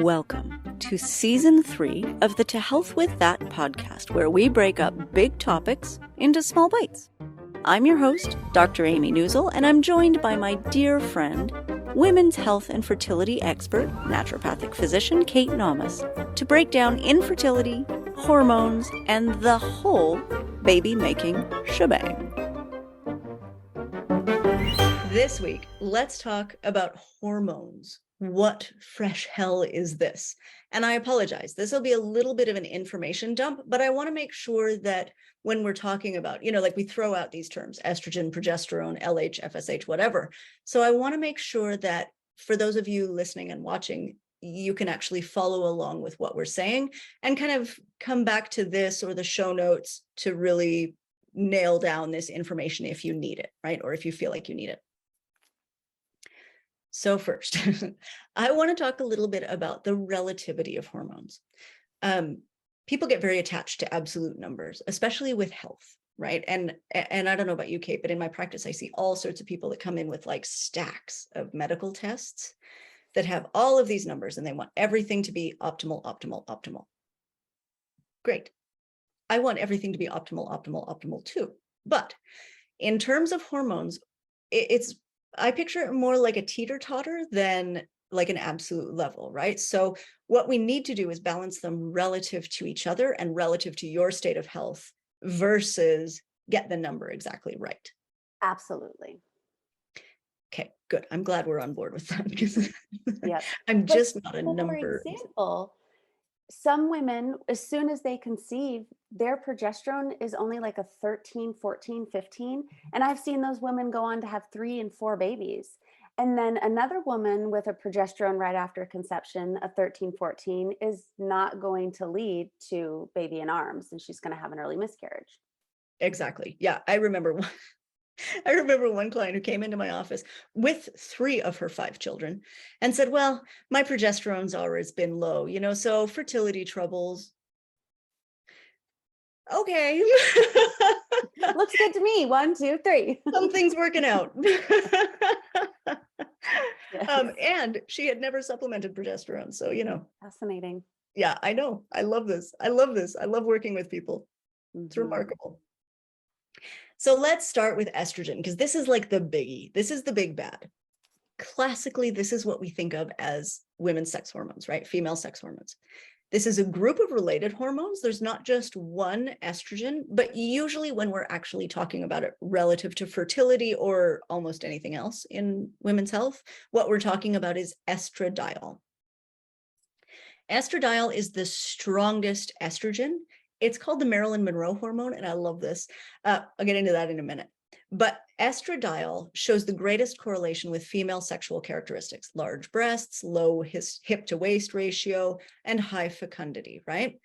Welcome to Season 3 of the To Health With That podcast, where we break up big topics into small bites. I'm your host, Dr. Amy Newsel, and I'm joined by my dear friend, women's health and fertility expert, naturopathic physician Kate Nomas, to break down infertility, hormones, and the whole baby-making shebang. This week, let's talk about hormones. What fresh hell is this? And I apologize, this will be a little bit of an information dump, but I want to make sure that when we're talking about, like we throw out these terms, estrogen, progesterone, LH, FSH, whatever. So I want to make sure that for those of you listening and watching, you can actually follow along with what we're saying and kind of come back to this or the show notes to really nail down this information if you need it, right? Or if you feel like you need it. So first, I want to talk a little bit about the relativity of hormones. People get very attached to absolute numbers, especially with health, right? And I don't know about you, Kate, but in my practice, I see all sorts of people that come in with like stacks of medical tests that have all of these numbers and they want everything to be optimal, optimal, optimal. Great. I want everything to be optimal, optimal, optimal too. But in terms of hormones, I picture it more like a teeter-totter than like an absolute level, right? So what we need to do is balance them relative to each other and relative to your state of health versus get the number exactly right. Absolutely. Okay, good. I'm glad we're on board with that because Yep. I'm just not a number. For example, some women, as soon as they conceive, their progesterone is only like a 13, 14, 15. And I've seen those women go on to have 3 and 4 babies. And then another woman with a progesterone right after conception, a 13, 14, is not going to lead to baby in arms, and she's going to have an early miscarriage. Exactly. Yeah, I remember one client who came into my office with 3 of her 5 children and said, well, my progesterone's always been low, so fertility troubles. Okay. Looks good to me. 1, 2, 3. Something's working out. Yes. And she had never supplemented progesterone. So, Fascinating. Yeah, I know. I love this. I love working with people. It's remarkable. So let's start with estrogen, because this is like the biggie. This is the big bad. Classically, this is what we think of as women's sex hormones, right? Female sex hormones. This is a group of related hormones. There's not just one estrogen, but usually when we're actually talking about it relative to fertility or almost anything else in women's health, what we're talking about is estradiol. Estradiol is the strongest estrogen. It's called the Marilyn Monroe hormone, and I love this. I'll get into that in a minute. But estradiol shows the greatest correlation with female sexual characteristics: large breasts, low hip to waist ratio, and high fecundity, right?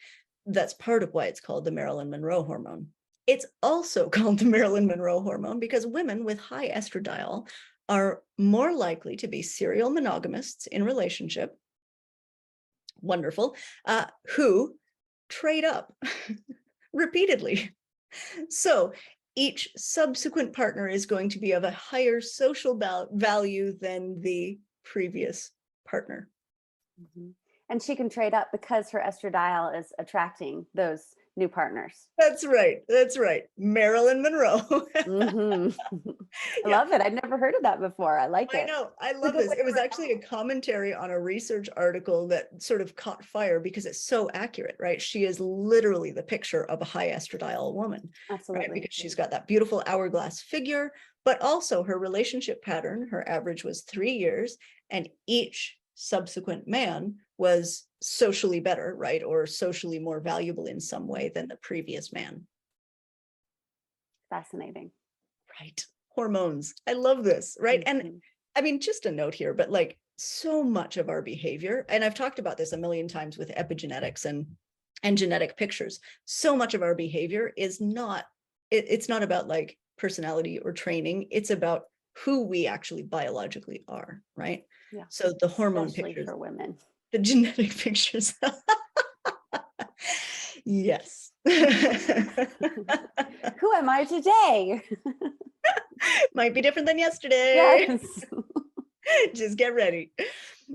That's part of why it's called the Marilyn Monroe hormone. It's also called the Marilyn Monroe hormone because women with high estradiol are more likely to be serial monogamists in relationship. Wonderful. Who trade up repeatedly. So each subsequent partner is going to be of a higher social value than the previous partner. Mm-hmm. And she can trade up because her estradiol is attracting those new partners. That's right. Marilyn Monroe. Mm-hmm. I love it. I've never heard of that before. I like it. I know. I love this. It was actually a commentary on a research article that sort of caught fire because it's so accurate, right? She is literally the picture of a high estradiol woman. Absolutely. Right? Because she's got that beautiful hourglass figure, but also her relationship pattern, her average was 3 years, and each subsequent man was socially better, right? Or socially more valuable in some way than the previous man. Fascinating. Right. Hormones. I love this, right? Mm-hmm. And I mean, just a note here, but like so much of our behavior, and I've talked about this a million times with epigenetics and genetic pictures, so much of our behavior is not, it's not about like personality or training. It's about who we actually biologically are, right? Yeah. So the hormone especially pictures for women, the genetic pictures. Yes. Who am I today? Might be different than yesterday. Yes. Just get ready.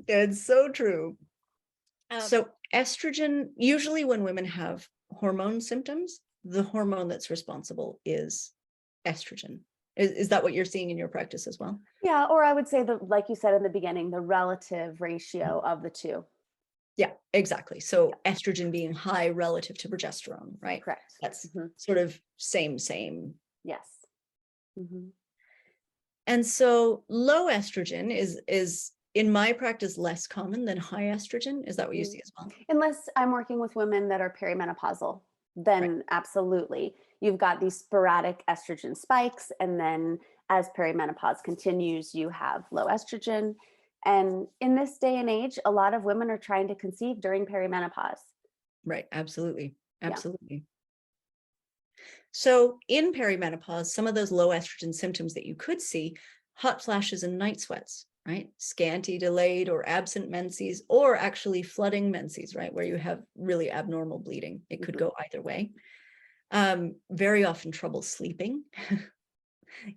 It's so true. So estrogen, usually when women have hormone symptoms, the hormone that's responsible is estrogen. Is that what you're seeing in your practice as well? Yeah, or I would say the, like you said in the beginning, the relative ratio of the two. Yeah, exactly. So estrogen being high relative to progesterone, right? Correct. That's Hmm. sort of same. Yes. Hmm. And so low estrogen is in my practice less common than high estrogen. Is that what you see as well? Unless I'm working with women that are perimenopausal, Right. then absolutely. You've got these sporadic estrogen spikes, and then as perimenopause continues, you have low estrogen. And in this day and age, a lot of women are trying to conceive during perimenopause. Right. Absolutely. Yeah. Absolutely. So in perimenopause, some of those low estrogen symptoms that you could see, hot flashes and night sweats, right? Scanty, delayed, or absent menses, or actually flooding menses, right? Where you have really abnormal bleeding. It could go either way. Very often trouble sleeping.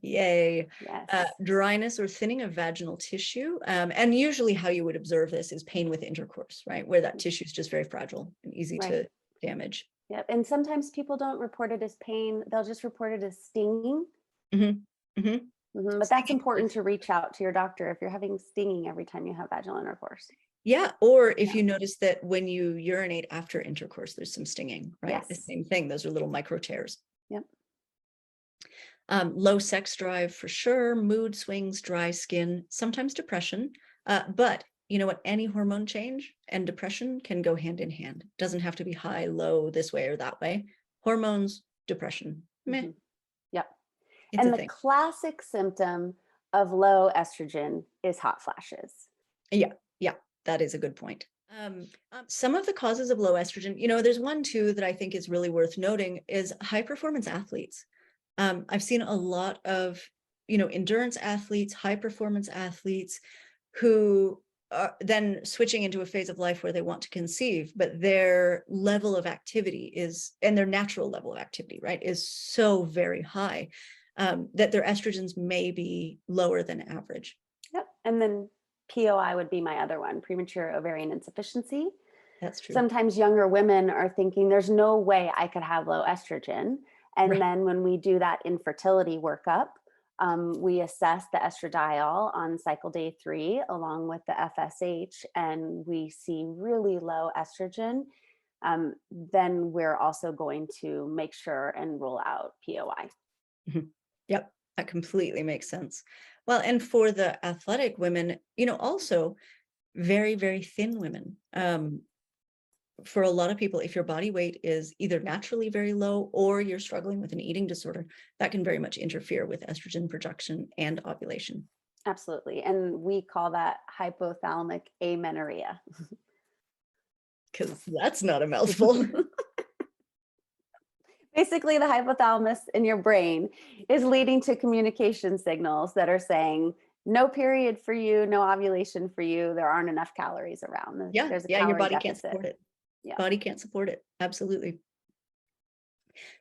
Yay. Yes. Dryness or thinning of vaginal tissue. And usually how you would observe this is pain with intercourse, right? Where that tissue is just very fragile and easy Right. to damage. Yep. And sometimes people don't report it as pain, they'll just report it as stinging. Mhm, mhm. But that's important to reach out to your doctor if you're having stinging every time you have vaginal intercourse. Yeah, or if Yeah. you notice that when you urinate after intercourse, there's some stinging, right? The Yes. same thing, those are little micro tears. Yep. Low sex drive for sure, mood swings, dry skin, sometimes depression. But you know what? Any hormone change and depression can go hand in hand. Doesn't have to be high, low, this way or that way. Hormones, depression, meh, Yep. it's a And the thing. classic symptom of low estrogen is hot flashes. Yeah, that is a good point. Some of the causes of low estrogen, you know, there's one too that I think is really worth noting is high performance athletes. I've seen a lot of, you know, endurance athletes, high performance athletes who are then switching into a phase of life where they want to conceive, but their level of activity is, and their natural level of activity, right, is so very high that their estrogens may be lower than average. Yep. And then POI would be my other one, premature ovarian insufficiency. That's true. Sometimes younger women are thinking there's no way I could have low estrogen. And Right. then when we do that infertility workup, we assess the estradiol on cycle day 3 along with the FSH, and we see really low estrogen. Then we're also going to make sure and rule out POI. Mhm. Yep, that completely makes sense. Well, and for the athletic women, you know, also very, very thin women. For a lot of people, if your body weight is either naturally very low or you're struggling with an eating disorder, that can very much interfere with estrogen production and ovulation. Absolutely. And we call that hypothalamic amenorrhea. Because that's not a mouthful. Basically, the hypothalamus in your brain is leading to communication signals that are saying, no period for you, no ovulation for you. There aren't enough calories around. Yeah, There's a yeah, your calorie body can't deficit. support it. Yeah. Body can't support it. Absolutely.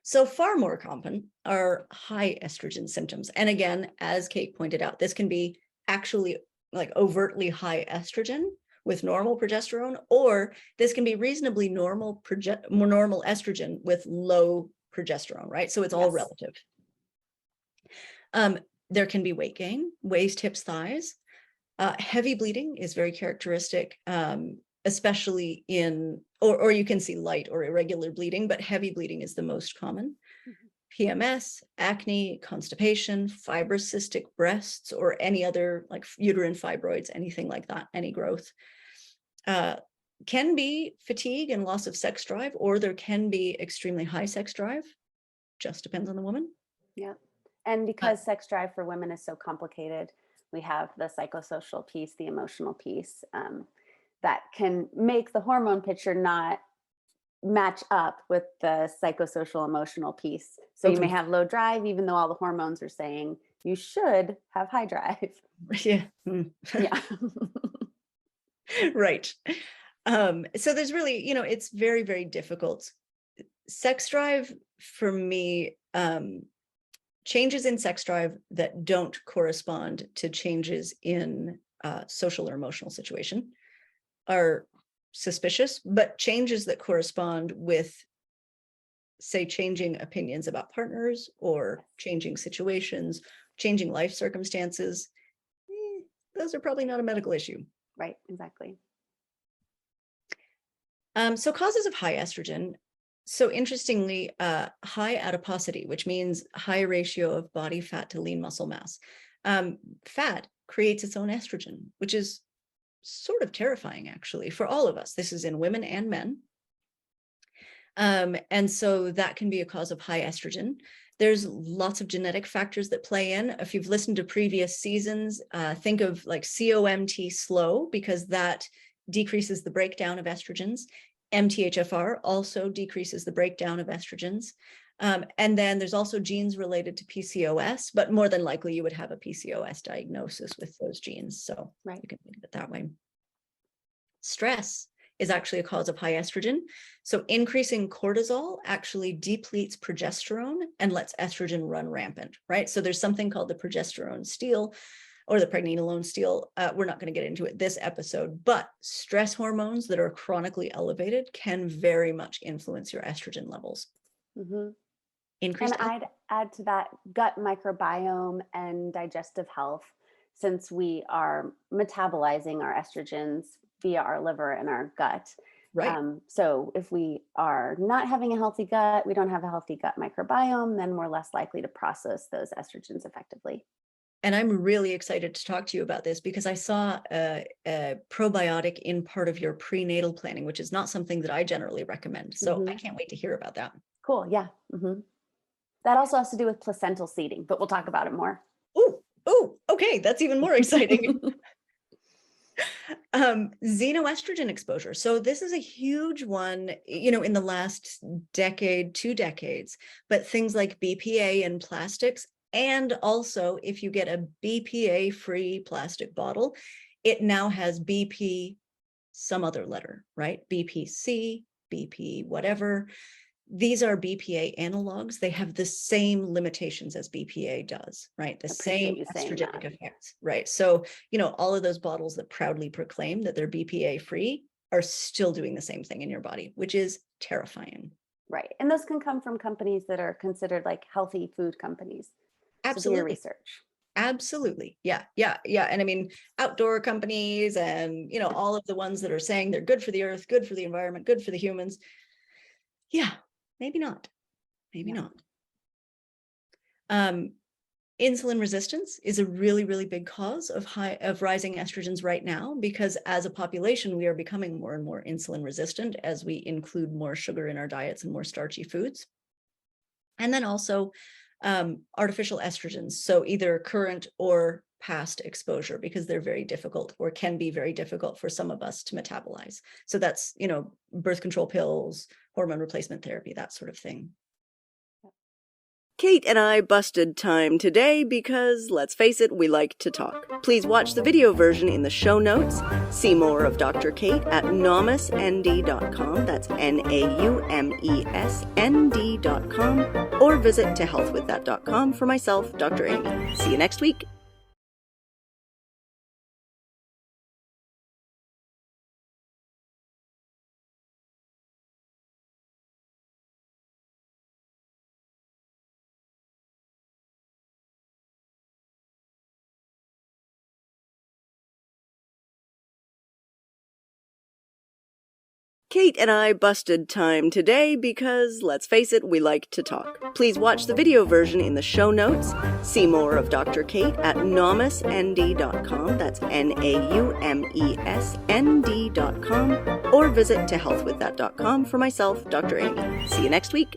So far more common are high estrogen symptoms. And again, as Kate pointed out, this can be actually like overtly high estrogen with normal progesterone, or this can be reasonably normal estrogen with low progesterone, right? So it's all Yes. relative. There can be weight gain, waist, hips, thighs. Heavy bleeding is very characteristic, especially in, or you can see light or irregular bleeding, but heavy bleeding is the most common. PMS, acne, constipation, fibrous cystic breasts, or any other like uterine fibroids, anything like that, any growth. Can be fatigue and loss of sex drive, or there can be extremely high sex drive. Just depends on the woman. Yeah. And because sex drive for women is so complicated, we have the psychosocial piece, the emotional piece, that can make the hormone picture not match up with the psychosocial emotional piece. So you may have low drive, even though all the hormones are saying you should have high drive. Yeah. Yeah. Right. So there's really, you know, it's very, very difficult. Sex drive for me, changes in sex drive that don't correspond to changes in social or emotional situation are suspicious, but changes that correspond with, say, changing opinions about partners or changing situations, changing life circumstances, those are probably not a medical issue. Right, exactly. So causes of high estrogen. So interestingly, high adiposity, which means high ratio of body fat to lean muscle mass. Fat creates its own estrogen, which is sort of terrifying, actually, for all of us. This is in women and men. And so that can be a cause of high estrogen. There's lots of genetic factors that play in. If you've listened to previous seasons, think of like COMT slow, because that decreases the breakdown of estrogens. MTHFR also decreases the breakdown of estrogens. And then there's also genes related to PCOS, but more than likely you would have a PCOS diagnosis with those genes. So Right. you can think of it that way. Stress is actually a cause of high estrogen. So increasing cortisol actually depletes progesterone and lets estrogen run rampant, right? So there's something called the progesterone steal or the pregnenolone steal. We're not going to get into it this episode, but stress hormones that are chronically elevated can very much influence your estrogen levels. Mm-hmm. Increased. And I'd add to that gut microbiome and digestive health, since we are metabolizing our estrogens via our liver and our gut. Right. So if we are not having a healthy gut, we don't have a healthy gut microbiome, then we're less likely to process those estrogens effectively. And I'm really excited to talk to you about this because I saw a probiotic in part of your prenatal planning, which is not something that I generally recommend. So I can't wait to hear about that. Cool. Yeah. Mm-hmm. That also has to do with placental seeding, but we'll talk about it more. Oh, okay. That's even more exciting. Xenoestrogen exposure. So this is a huge one, in the last decade, 2 decades, but things like BPA in plastics. And also if you get a BPA-free plastic bottle, it now has BP, some other letter, right? BPC, BP, whatever. These are BPA analogs. They have the same limitations as BPA does, right? The same estrogenic effects, right? So, all of those bottles that proudly proclaim that they're BPA free are still doing the same thing in your body, which is terrifying. Right. And those can come from companies that are considered like healthy food companies. Absolutely. So do your research. Absolutely. Yeah. And I mean, outdoor companies and, all of the ones that are saying they're good for the earth, good for the environment, good for the humans. Yeah. Maybe not. Insulin resistance is a really, really big cause of rising estrogens right now, because as a population, we are becoming more and more insulin resistant as we include more sugar in our diets and more starchy foods. And then also artificial estrogens. So either current or past exposure, because they're very difficult or can be very difficult for some of us to metabolize. So that's, birth control pills, hormone replacement therapy, that sort of thing. Kate and I busted time today because, let's face it, we like to talk. Please watch the video version in the show notes. See more of Dr. Kate at naumesnd.com. That's naumesnd.com. Or visit tohealthwiththat.com for myself, Dr. Amy. See you next week. Kate and I busted time today because, let's face it, we like to talk. Please watch the video version in the show notes. See more of Dr. Kate at naumesnd.com. That's naumesnd.com. Or visit tohealthwiththat.com for myself, Dr. Amy. See you next week.